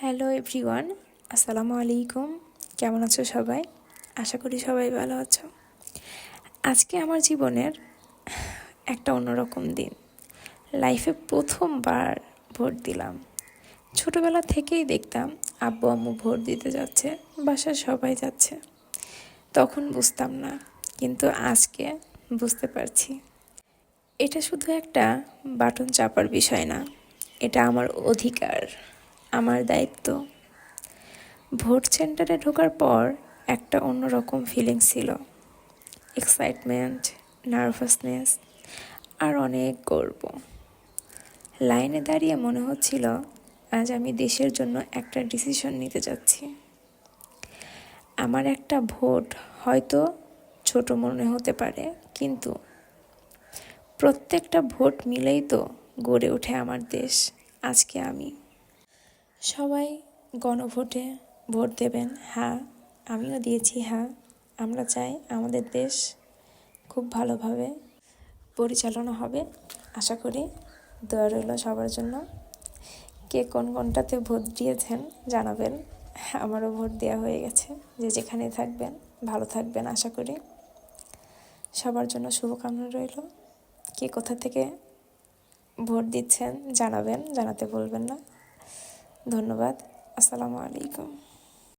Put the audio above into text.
Hello everyone, আসসালামু আলাইকুম। কেমন আছো সবাই? আশা করি সবাই ভালো আছো। আজকে আমার জীবনের একটা অন্যরকম দিন। লাইফে প্রথমবার ভোট দিলাম। ছোটবেলা থেকেই দেখতাম আব্বু আম্মু ভোট দিতে যাচ্ছে, বাসার সবাই যাচ্ছে। তখন বুঝতাম না, কিন্তু আজকে বুঝতে পারছি। এটা শুধু একটা বাটন চাপার বিষয় না, এটা আমার অধিকার, আমার দায়িত্ব। ভোট সেন্টারে ঢোকার পর একটা অন্যরকম ফিলিংস ছিল। এক্সাইটমেন্ট, নার্ভাসনেস আর অনেক গর্ব। লাইনে দাঁড়িয়ে মনে হচ্ছিল আজ আমি দেশের জন্য একটা ডিসিশন নিতে যাচ্ছি। আমার একটা ভোট হয়তো ছোট মনে হতে পারে, কিন্তু প্রত্যেকটা ভোট মিলেই তো গড়ে ওঠে আমার দেশ। আজকে আমি সবাই গণভোটে ভোট দেবেন, হ্যাঁ আমিও দিয়েছি। হ্যাঁ, আমরা চাই আমাদের দেশ খুব ভালোভাবে পরিচালনা হবে। আশা করি। দোয়া রইল সবার জন্য। কে কোনটাতে ভোট দিয়েছেন জানাবেন। আমারও ভোট দেওয়া হয়ে গেছে। যে যেখানে থাকবেন ভালো থাকবেন আশা করি। সবার জন্য শুভকামনা রইল। কে কোথা থেকে ভোট দিচ্ছেন জানাবেন, জানাতে বলবেন না। ধন্যবাদ। আসসালামু আলাইকুম।